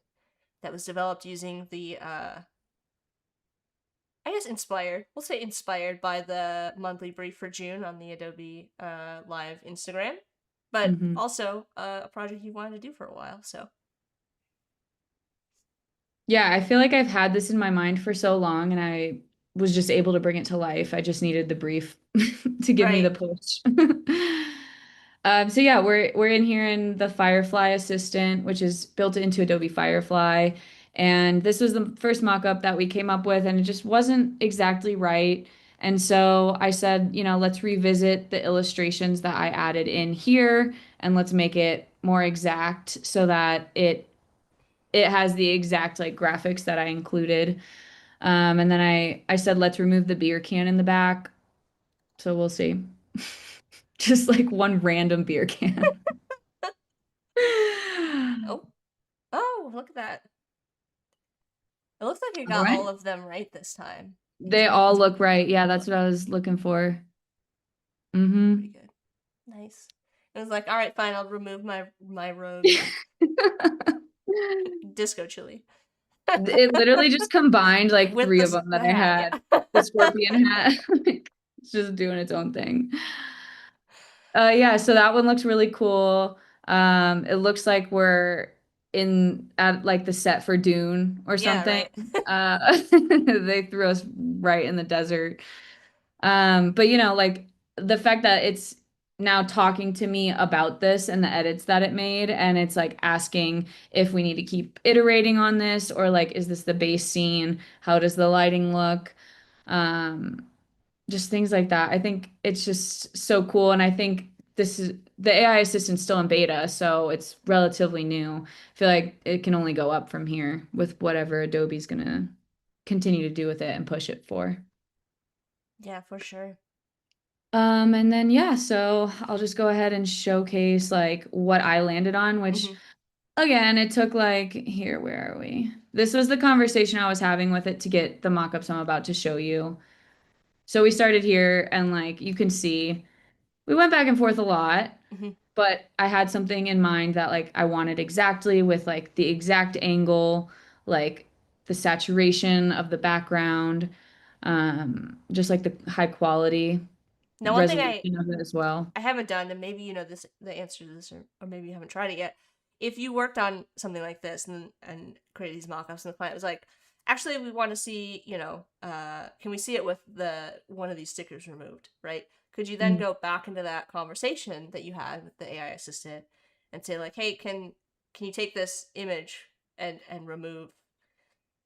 that was developed using the I guess inspired. We'll say inspired by the monthly brief for June on the Adobe Live Instagram, but Mhm. also a project you wanted to do for a while. So Yeah, I feel like I've had this in my mind for so long and I was just able to bring it to life. I just needed the brief to give me right, the push. So yeah, we're in here in the Firefly Assistant, which is built into Adobe Firefly. And this was the first mock-up that we came up with, and it just wasn't exactly right. And so I said, let's revisit the illustrations that I added in here and let's make it more exact so that it has the exact like graphics that I included. And then I said, let's remove the beer can in the back. So we'll see. Just like one random beer can. oh, oh, look at that! It looks like you All got all right. of them right this time. They That's all look pretty right. Yeah, that's look what I was looking for. Mm-hmm. pretty good. Nice. It was like, all right, fine. I'll remove my rogue disco chili It literally just combined like with three of them the that I hat. had. Yeah. The scorpion hat. Like, it's just doing its own thing. Yeah, so that one looks really cool. It looks like we're in at like the set for Dune or Yeah. something. Right. They threw us right in the desert. But like the fact that it's now talking to me about this and the edits that it made, and it's like asking if we need to keep iterating on this or like, is this the base scene? How does the lighting look? Um, just things like that. I think it's just so cool. And I think this is the AI assistant still in beta, so it's relatively new. I feel like it can only go up from here with whatever Adobe's gonna continue to do with it and push it for. Yeah, for sure. And then yeah, so I'll just go ahead and showcase like what I landed on, which Hmm. again, it took like here, where are we? This was the conversation I was having with it to get the mock-ups I'm about to show you. So we started here and like you can see we went back and forth a lot, Hmm. but I had something in mind that like I wanted exactly with like the exact angle, like the saturation of the background. Just like the high quality Now, one thing resolution of it as well. I haven't done, and maybe you know this the answer to this, or maybe you haven't tried it yet. If you worked on something like this and created these mockups, and the client was like, "Actually, we want to see, can we see it with the one of these stickers removed?" Right? Could you then Mm. go back into that conversation that you had with the AI assistant and say like, "Hey, can you take this image and remove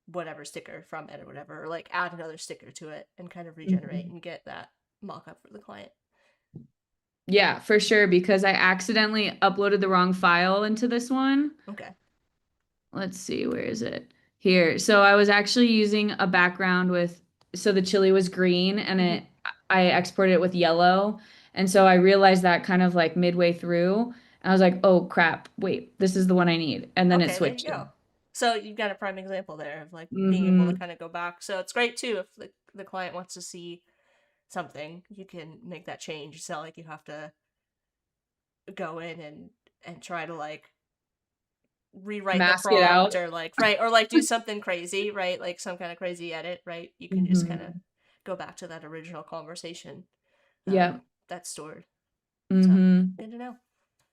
whatever sticker from it or whatever, or like add another sticker to it and kind of regenerate Mhm. and get that mockup for the client?" Yeah, for sure, because I accidentally uploaded the wrong file into this one. Okay. Let's see, where is it? Here. So I was actually using a background with, so the chili was green and Hmm. I exported it with yellow. And so I realized that kind of like midway through. And I was like, oh crap, wait, this is the one I need. And then it Okay, there you switched go. it. So you've got a prime example there of like being able to Mm-hmm. kind of go back. So it's great too if the client wants to see something, you can make that change. It's not like you have to go in and try to like rewrite the Mask it out. prompt or like right or like do something crazy, right? Like some kind of crazy edit, right? You can just kind of Mm-hmm. go back to that original conversation Yeah. that's stored. So Mm-hmm. good to know.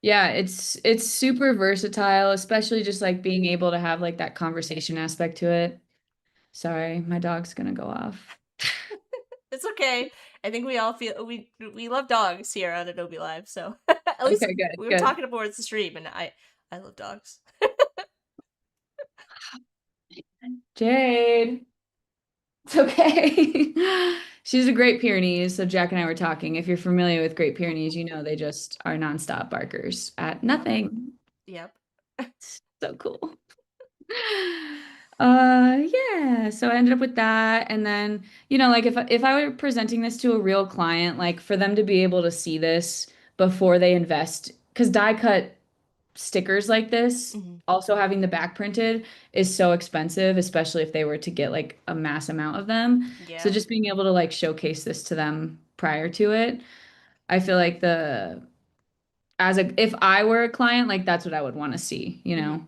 Yeah, it's super versatile, especially just like being able to have like that conversation aspect to it. Sorry, my dog's gonna go off. It's okay. I think we all feel we love dogs here on Adobe Live, so at least Okay, good, we were good. talking towards the stream, and I love dogs. Jade, it's okay. She's a Great Pyrenees, so Jack and I were talking. If you're familiar with Great Pyrenees, you know they just are nonstop barkers at Yep, nothing. yep. So cool. Yeah, so I ended up with that. And then, like if I were presenting this to a real client, like for them to be able to see this before they invest, because die cut stickers like this, Hmm. also having the back printed is so expensive, especially if they were to get like a mass amount of them. So Yeah. just being able to like showcase this to them prior to it, I feel like if I were a client, like that's what I would want to see, you Hmm. know?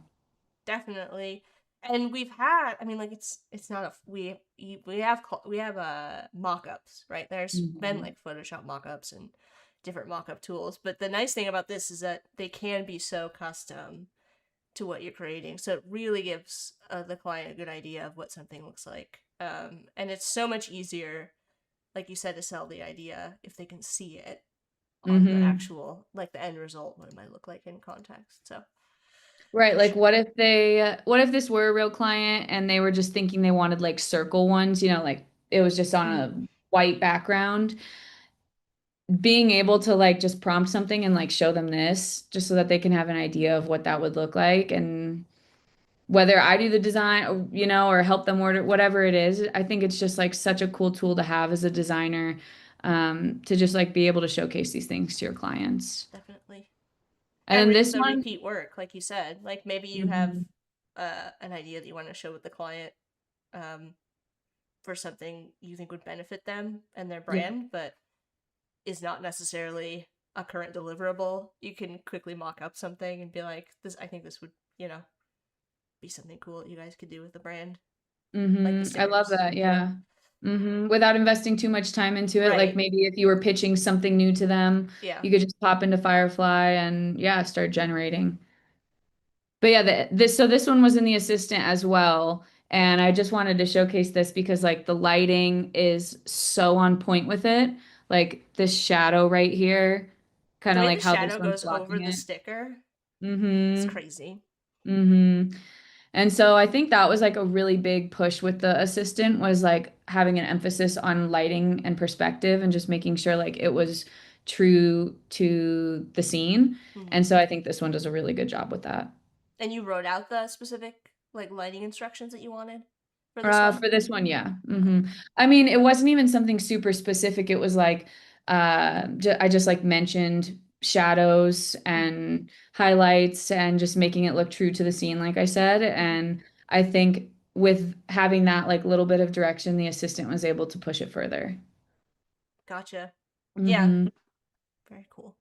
Definitely. And we've had, I mean, like it's not a we have mock-ups, right? There's been Mhm. like Photoshop mock-ups and different mock-up tools, but the nice thing about this is that they can be so custom to what you're creating. So it really gives the client a good idea of what something looks like. And it's so much easier, like you said, to sell the idea if they can see it on the Mm-hmm. actual, like the end result, what it might look like in context. So Right. for Like, sure. what if this were a real client and they were just thinking they wanted like circle ones, like it was just on Mhm. a white background? Being able to like just prompt something and like show them this just so that they can have an idea of what that would look like. And whether I do the design, or help them order, whatever it is, I think it's just like such a cool tool to have as a designer, to just like be able to showcase these things to your clients. Definitely. And And then this the one, repeat work, like you said, like maybe you have mhm, an idea that you want to show with the client um, for something you think would benefit them and their yeah. brand, but is not necessarily a current deliverable. You can quickly mock up something and be like, "This, I think this would, be something cool that you guys could do with the brand, like the I love stickers." that. Yeah. Without investing too much time into it. Like Right. maybe if you were pitching something new to them, Yeah. you could just pop into Firefly and yeah, start generating. But yeah, this one was in the assistant as well. And I just wanted to showcase this because like the lighting is so on point with it. Like this shadow right here, kind The of way like the how this shadow one's goes over blocking the it. sticker, it's Mm-hmm. crazy. Mm-hmm. And so I think that was like a really big push with the assistant was like having an emphasis on lighting and perspective and just making sure like it was true to the scene. Hmm. And so I think this one does a really good job with that. And you wrote out the specific like lighting instructions that you wanted for this one. For this one, yeah. Okay. I mean, it wasn't even something super specific. It was like I just like mentioned shadows Hmm. and highlights and just making it look true to the scene, like I said. Hmm. And I think with having that like little bit of direction, the assistant was able to push it further. Gotcha. Yeah. Hmm Very cool.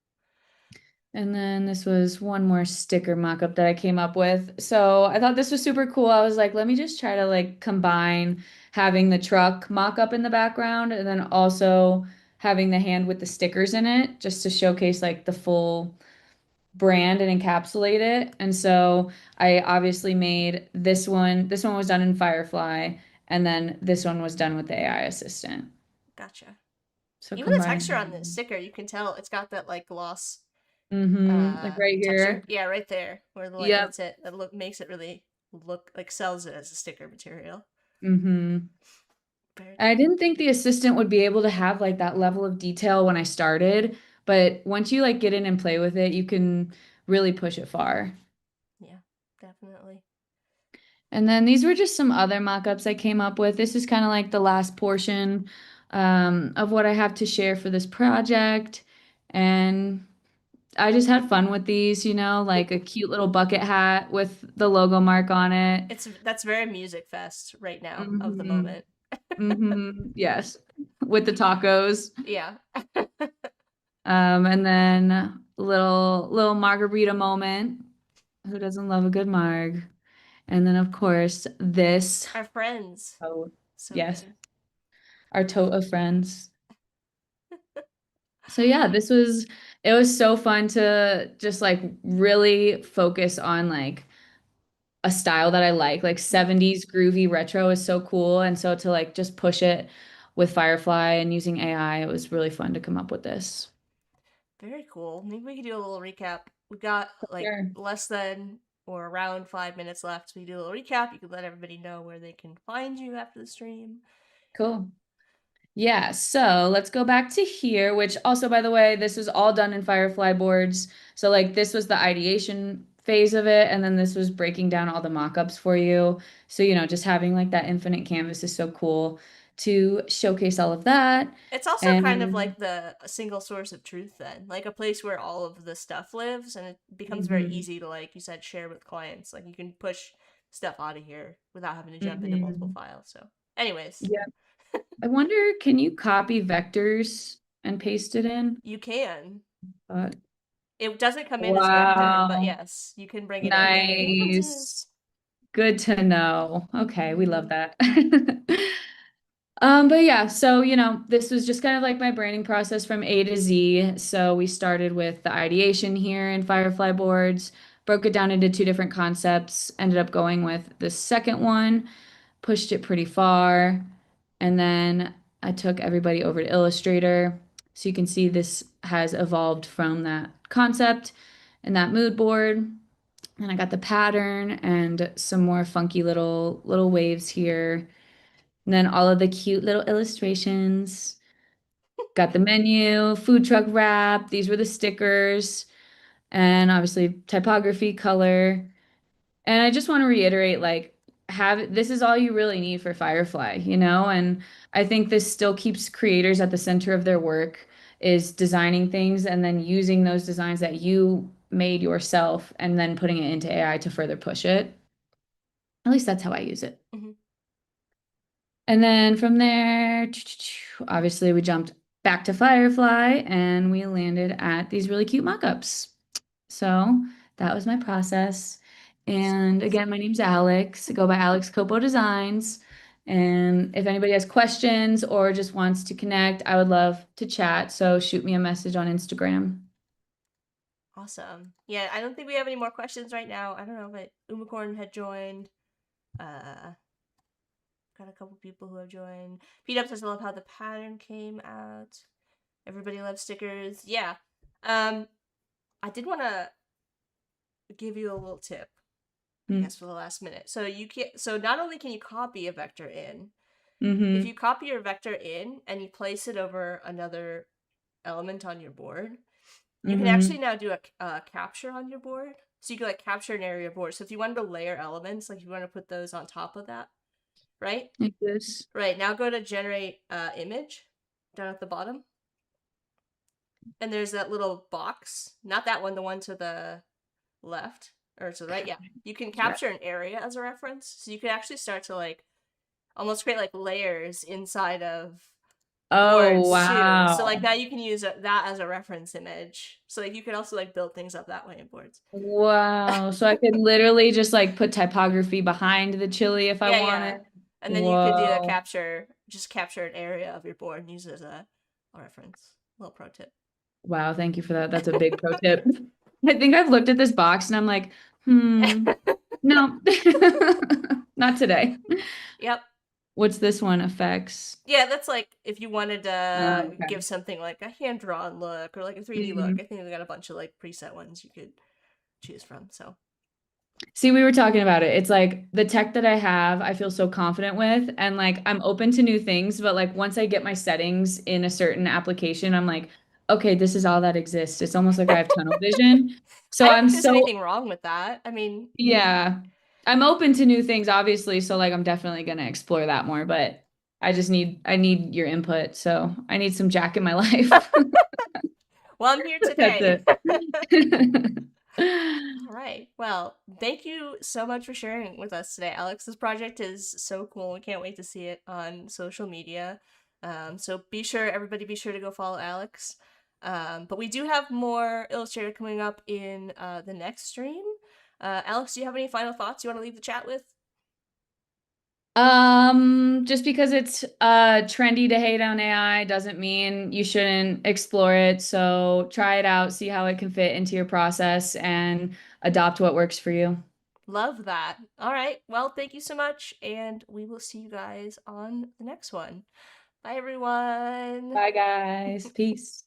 And then this was one more sticker mock-up that I came up with. So I thought this was super cool. I was like, let me just try to like combine having the truck mock-up in the background and then also having the hand with the stickers in it just to showcase like the full brand and encapsulate it. And so I obviously made this one. This one was done in Firefly, and then this one was done with the AI assistant. Gotcha. So Even the combined. texture on this sticker, you can tell it's got that like gloss Like right texture. here. Yeah, right there where the light Yep. hits it. That look makes it really look like sells it as a sticker material. Mm-hmm. Very I cool. didn't think the assistant would be able to have like that level of detail when I started, but once you like get in and play with it, you can really push it far. Yeah, definitely. And then these were just some other mock-ups I came up with. This is kind of like the last portion of what I have to share for this project. And I just had fun with these, like a cute little bucket hat with the logo mark on it. That's very music fest right now of the Hmm. moment. Yes, with the tacos. Yeah. And then little margarita moment. Who doesn't love a good marg? And then of course this. Our friends. Oh, So yes, good. our tote of friends. So yeah, it was so fun to just like really focus on like a style that I like. Like 70s groovy retro is so cool. And so to like just push it with Firefly and using AI, it was really fun to come up with this. Very cool. Maybe we could do a little recap. We got like Sure. less than or around 5 minutes left. So we do a little recap. You can let everybody know where they can find you after the stream. Cool. Yeah, so let's go back to here, which also, by the way, this was all done in Firefly boards. So, like, this was the ideation phase of it, and then this was breaking down all the mockups for you. So, just having like that infinite canvas is so cool to showcase all of that. It's also kind of And like the a single source of truth then, like a place where all of the stuff lives, and it becomes very hmm easy to, like you said, share with clients. Like you can push stuff out of here without having to jump into multiple hmm files. So, anyways, yeah, I wonder, can you copy vectors and paste it in? you can. Uh, It doesn't come in as vector, but wow, yes, you can bring it in. I think it comes in nice. as. Good to know. Okay, we love Mm, that. But yeah, so this was just kind of like my branding process from A to Z. So we started with the ideation here in Firefly Boards, broke it down into two different concepts, ended up going with the second one, pushed it pretty far, and then I took everybody over to Illustrator. So you can see this has evolved from that concept and that mood board. And I got the pattern and some more funky little waves here. And then all of the cute little illustrations. Got the menu, food truck wrap. These were the stickers, and obviously typography, color. And I just want to reiterate, like, have this is all you really need for Firefly. And I think this still keeps creators at the center of their work, is designing things and then using those designs that you made yourself and then putting it into AI to further push it. At least that's how I use it. mhm. And then from there, obviously, we jumped back to Firefly and we landed at these really cute mockups. So that was my process. So And again, my easy. name's Alex. I go by Alex Copo Designs. And if anybody has questions or just wants to connect, I would love to chat. So shoot me a message on Instagram. Awesome. Yeah, I don't think we have any more questions right now. I don't know, but Umicorn had joined. Got a couple people who have joined. P-Dub says I love how the pattern came out. Everybody loves stickers. Yeah. Um, I did want to give you a little tip, I Mm-hmm. guess, for the last minute. So you can so not only can you copy a vector in, if Mm-hmm. you copy your vector in and you place it over another element on your board, you can Mm-hmm. actually now do a capture on your board. So you can like capture an area board. So if you wanted to layer elements, like if you want to put those on top of that, right? Like this. Right. Now go to generate image down at the bottom. And there's that little box. Not that one, the one to the left. Or to the right, yeah. You can Right. capture an area as a reference. So you can actually start to like almost create like layers inside of Oh, boards too. So like wow. now you can use that as a reference image. So like you can also like build things up that way in boards. Wow. So I could literally just like put typography behind the chili if I Yeah, wanted. yeah. And then you could do a Whoa. capture, just capture an area of your board and use it as a reference. Little pro tip. Wow, thank you for that. That's a big pro tip. I think I've looked at this box and I'm like, no, not today. Yep. What's this one? Effects. Yeah, that's like if you wanted Oh, to okay. give something like a hand drawn look or like a 3D look. Mhm. I think we got a bunch of like preset ones you could choose from. So See, we were talking about it. It's like the tech that I have, I feel so confident with, and like I'm open to new things, but like once I get my settings in a certain application, I'm like, okay, this is all that exists. It's almost like I have tunnel vision. So I don't I'm think there's so, anything wrong with that. I mean, yeah, I'm open to new things, obviously. So like I'm definitely gonna explore that more, but I need your input. So I need some Jack in my life. well, I'm here That's today. it. All right. Well, thank you so much for sharing with us today, Alex. This project is so cool. We can't wait to see it on social media. So everybody be sure to go follow Alex. But we do have more Illustrator coming up in the next stream. Alex, do you have any final thoughts you want to leave the chat with? Just because it's trendy to hate on AI doesn't mean you shouldn't explore it. So try it out, see how it can fit into your process and adopt what works for you. Love that. All right. Well, thank you so much, and we will see you guys on the next one. Bye, everyone. Bye, guys. Peace.